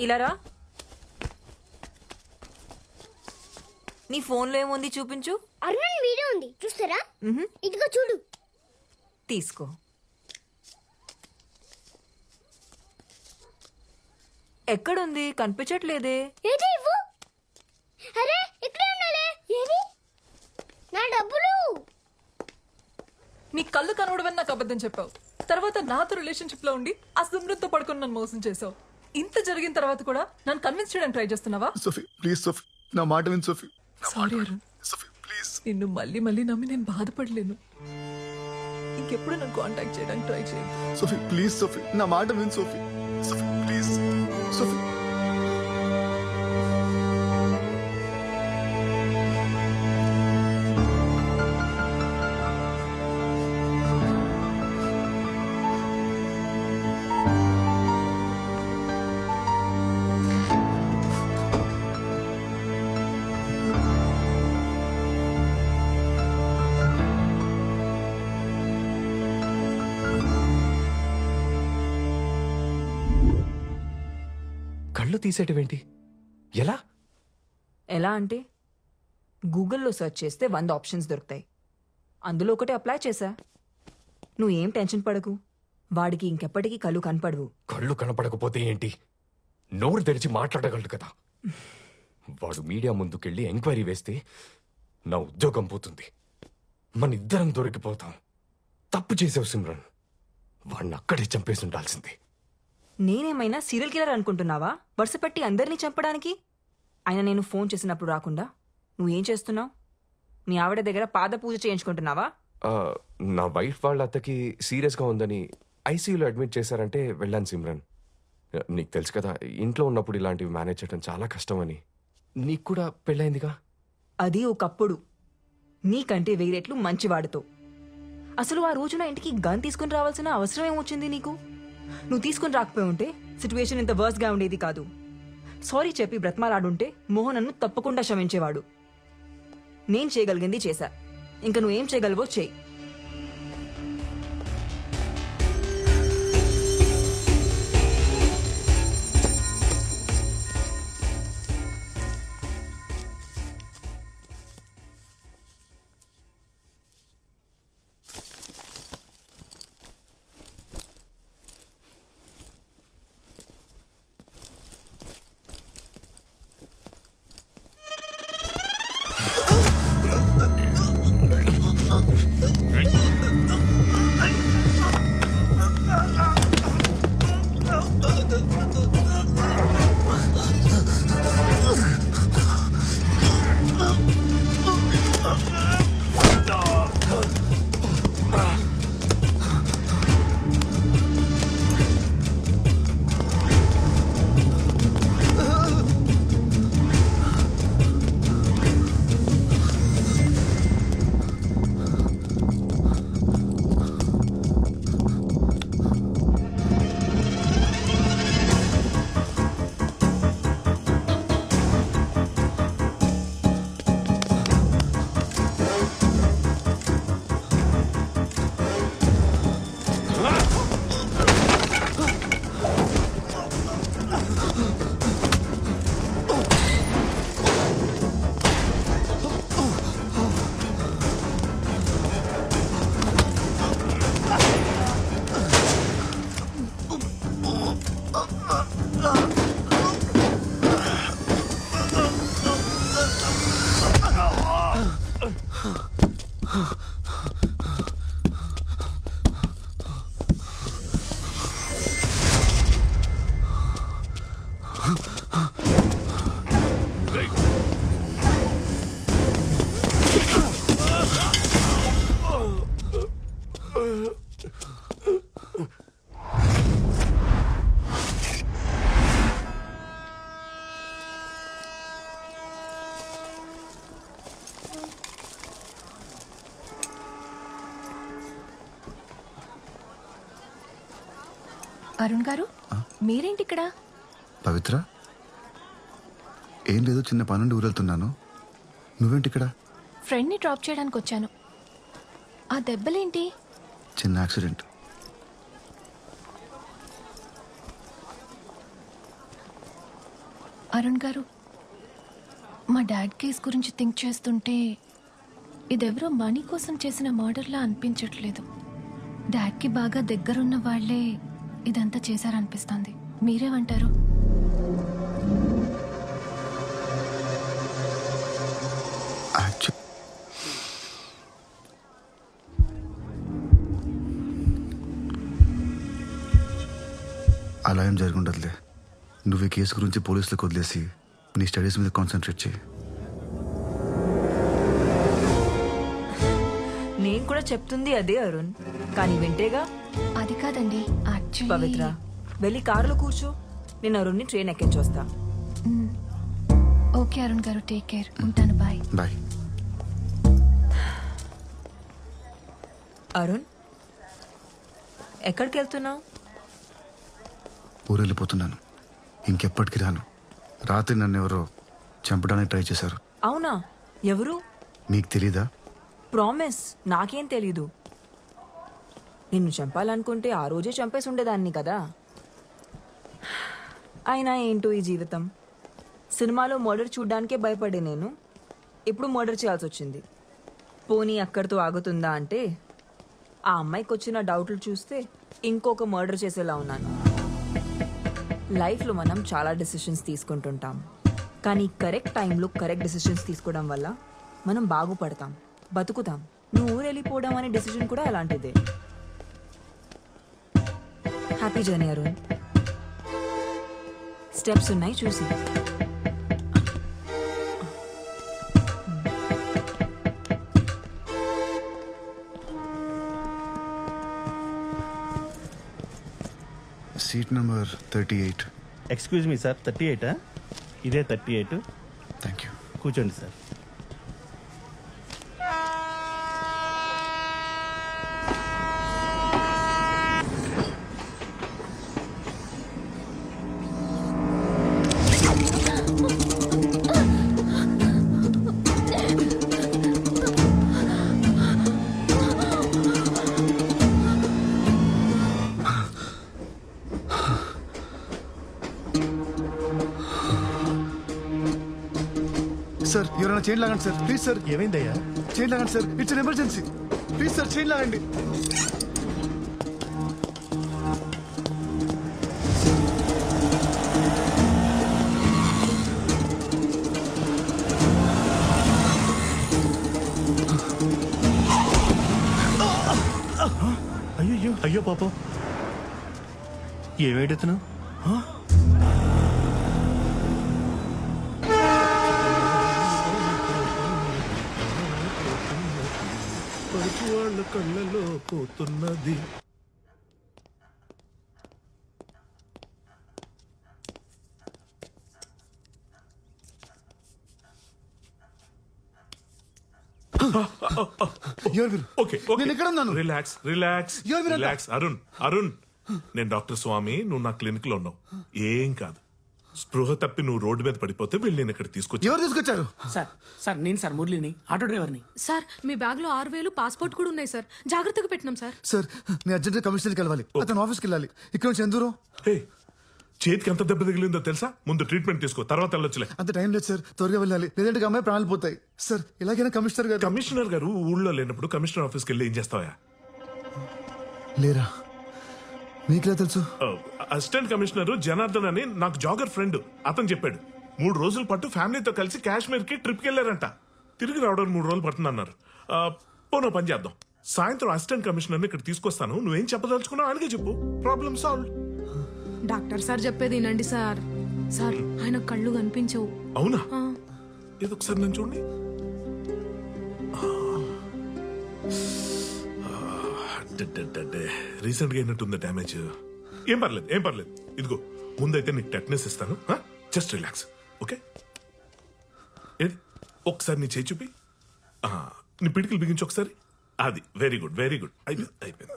ఇలా రా. నీ ఫోన్లో ఏముంది చూపించు. అరుణ్ వీడియో ఉంది చూస్తారా? ఇదిగో చూడు. తీసుకో. ఎక్కడుంది? కనిపించట్లేదే. ఏది ఇవ్వు. అరే ఇక్కడే ఉండాలి. ఏది? నా డబ్బులు. నీ కళ్ళు కనబడవని నాకు అబద్ధం చెప్పావు. తర్వాత నాతో రిలేషన్షిప్ లో ఉండి ఆ సిమ్రన్తో పడుకొని నన్ను మోసం చేసావు. ఇంత జరిగిన తర్వాత కూడా నన్ను కన్విన్స్ చేయడానికి ట్రై చేస్తున్నావా? సోఫీ ప్లీజ్ సోఫీ, నా మాట విను Sophie. Sorry Arun, Sophie please. నిన్ను మళ్ళీ మళ్ళీ నమ్మి నేను బాధపడలేను. ఇంకెప్పుడు నన్ను కాంటాక్ట్ చేయడానికి ట్రై చేయి. సోఫీ ప్లీజ్ సోఫీ, నా మాట విను సోఫీ. Sophie please Sophie. కళ్ళు తీసేటివేంటి? ఎలా ఎలా అంటే గూగుల్లో సెర్చ్ చేస్తే 100 ఆప్షన్స్ దొరుకుతాయి. అందులో ఒకటి అప్లై చేశా. నువ్వేం టెన్షన్ పడకు, వాడికి ఇంకెప్పటికీ కళ్ళు కనపడవు. కళ్ళు కనపడకపోతే ఏంటి? నోరు తెరిచి మాట్లాడగలడు కదా. వాడు మీడియా ముందుకెళ్ళి ఎంక్వైరీ వేస్తే నా ఉద్యోగం పోతుంది. మన ఇద్దరం దొరికిపోతాం. తప్పు చేసావు సిమ్రన్. వాడిని అక్కడే చంపేసి ఉండాల్సింది. నేనేమైనా సీరియల్ కిల్లర్ అనుకుంటున్నావా వరుసపెట్టి అందరినీ చంపడానికి? ఆయన నేను ఫోన్ చేసినప్పుడు రాకుండా నువ్వేం చేస్తున్నావు? మీ ఆవిడ దగ్గర పాద పూజ చేయించుకుంటున్నావా? నా వైఫ్ వాళ్ళ అత్తకి సీరియస్గా ఉందని ఐసీయూలో అడ్మిట్ చేశారంటే వెళ్ళాను సిమ్రన్. నీకు తెలుసు కదా, ఇంట్లో ఉన్నప్పుడు ఇలాంటివి మేనేజ్ చేయడం చాలా కష్టమని. నీకు కూడా పెళ్ళైందిగా. అది ఒకప్పుడు. నీకంటే వేరేట్లు మంచివాడితో. అసలు ఆ రోజున ఇంటికి గన్ తీసుకుని రావాల్సిన అవసరం ఏమొచ్చింది నీకు? నువ్వు తీసుకుని రాకపోయి ఉంటే సిచ్యువేషన్ ఇంత వర్స్ గా ఉండేది కాదు. సారీ చెప్పి బ్రతమాలాడుంటే మోహన్ నన్ను తప్పకుండా క్షమించేవాడు. నేను చేయగలిగింది చేశా. ఇంకా నువ్వేం చేయగలవో చేయి. అరుణ్ గారు, మీరేంటి ఇక్కడ? పవిత్ర, ఏం లేదు, చిన్న పనుండి ఊరెళ్తున్నాను. నువ్వేంటి ఇక్కడ? ఫ్రెండ్ని డ్రాప్ చేయడానికి వచ్చాను. ఆ దెబ్బలేంటి? చిన్న యాక్సిడెంట్. అరుణ్ గారు, మా డాడ్ కేస్ గురించి థింక్ చేస్తుంటే ఇదెవరో మనీ కోసం చేసిన మర్డర్లా అనిపించట్లేదు. డాడ్కి బాగా దగ్గరున్న వాళ్లే ఇదంతా చేశారనిపిస్తుంది. మీరేమంటారు? అలా ఏం జరుగుండదులే. నువ్వు ఈ కేసు గురించి పోలీసులకు వదిలేసి నీ స్టడీస్ మీద కాన్సన్ట్రేట్ చేయి. నేను కూడా చెప్తుంది అదే అరుణ్, కానీ వింటేగా. అది కాదండి, పవిత్ర, యాక్చువల్లీ వెళ్ళి కారులో కూర్చో. నేను అరుణ్ని ట్రైన్ ఎక్కించి వస్తా. ఓకే అరుణ్ గారు, టేక్ కేర్. ఉంటాను, బాయ్. బాయ్. అరుణ్, ఎక్కడికి వెళ్తున్నావు? ఊరు వెళ్ళిపోతున్నాను. ఇంకెప్పటికి రాను. రాత్రి నన్ను ఎవరో చంపడానికి ట్రై చేశారు. అవునా? ఎవరు? నీకు తెలీదా? ప్రామిస్, నాకేం తెలీదు. నిన్ను చంపాలనుకుంటే ఆ రోజే చంపేసి ఉండేదాన్ని కదా. అయినా ఏంటో ఈ జీవితం. సినిమాలో మర్డర్ చూడ్డానికే భయపడే నేను ఇప్పుడు మర్డర్ చేయాల్సి వచ్చింది. పోనీ అక్కడితో ఆగుతుందా అంటే ఆ అమ్మాయికి వచ్చిన డౌట్లు చూస్తే ఇంకొక మర్డర్ చేసేలా ఉన్నాను. లైఫ్లో మనం చాలా డెసిషన్స్ తీసుకుంటుంటాం, కానీ కరెక్ట్ టైంలో కరెక్ట్ డెసిషన్స్ తీసుకోవడం వల్ల మనం బాగుపడతాం, బతుకుతాం. నువ్వు ఊరు వెళ్ళిపోవడం అనే డెసిషన్ కూడా అలాంటిదే. Happy journey Arun. స్టెప్స్ ఉన్నాయి చూసి. Seat number 38. Excuse me sir, 38 ఇదే 38. Thank you. కూర్చోండి సార్. సార్, ఎవరైనా చైన్ లాగండి సార్, ప్లీజ్ సార్. ఏమైందయ్యా? చైన్ లాగండి sir, it's an emergency. Please sir, chain లాగండి. అయ్యో అయ్యో పాపం, ఏమేడుతున్నావు? వాళ్ళ కళ్ళలో పోతున్నది. ఓకే నేను ఎక్కడ ఉన్నాను? రిలాక్స్ రిలాక్స్ ఎవరు మీరంతా? రిలాక్స్. అరుణ్ అరుణ్, నేను డాక్టర్ స్వామి, నువ్వు నా క్లినిక్ లో ఉన్నావు. ఏం కాదు. స్పృహ తప్పి నువ్వు రోడ్డు మీద పడిపోతే వీళ్ళు నేను ఇక్కడ తీసుకొచ్చి. ఎవరు తీసుకొచ్చారు? సార్ నేను సార్ మురళిని, ఆటో డ్రైవర్ని. సార్ మీ బ్యాగ్ లో 6,000 పాస్పోర్ట్ కూడా ఉన్నాయి సార్, జాగ్రత్తగా పెట్టినాం సార్. సార్, నేను అర్జెంట్ కమిషనర్కి వెళ్ళాలి. అతను ఆఫీస్కి వెళ్ళాలి. ఇక్కడ నుంచి ఎంత దూరం? హే, చేతికి ఎంత దెబ్బ తగిలిందో తెలుసా? ముందు ట్రీట్మెంట్ తీసుకో, తర్వాత వెళ్ళొచ్చులే. అంత టైం లేదు సార్, త్వరగా వెళ్ళాలి, లేదంటే అమ్మాయి ప్రాణాలు పోతాయి. సార్, ఎలాగైనా కమిషనర్ గారు. కమిషనర్ గారు ఊళ్ళో లేనప్పుడు కమిషనర్ ఆఫీస్కి వెళ్ళి ఏం చేస్తావా? లేరా? మీకులా తెలుసు? అసిస్టెంట్ కమిషనర్ జనార్దన్ అని నాకు జాగర్ ఫ్రెండ్, అతను చెప్పాడు. 3 రోజుల పాటు ఫ్యామిలీతో కలిసి కాశ్మీర్ కి ట్రిప్ కి వెళ్ళారంట. తిరిగి రావడానికి 3 రోజులు పడుతుంది అన్నారు. పోనో పని చేద్దాం, సాయంత్రం అసిస్టెంట్ కమిషనర్ ఇక్కడ తీసుకొస్తాను. నువ్వేం చెప్పదలుచుకున్నావు ఆయనకే చెప్పు, ప్రాబ్లమ్ సాల్వ్. డాక్టర్ సార్ చెప్పేది వినండి సార్. సార్ ఆయన కళ్ళు కనిపించవు. అవునా? ఆ. ఏదో ఒకసారి నేను చూడండి. రీసెంట్ గా అయినట్టుంది డ్యామేజ్. ఏం పర్లేదు ఏం పర్లేదు. ఇదిగో ముందైతే నీకు టెట్నెస్ ఇస్తాను. Just relax, okay? ఏది ఒకసారి నీ చేయి చూపి. నీ పిడికిలు బిగించి ఒకసారి. అది వెరీ గుడ్ వెరీ గుడ్. అయిపోయింది అయిపోయింది.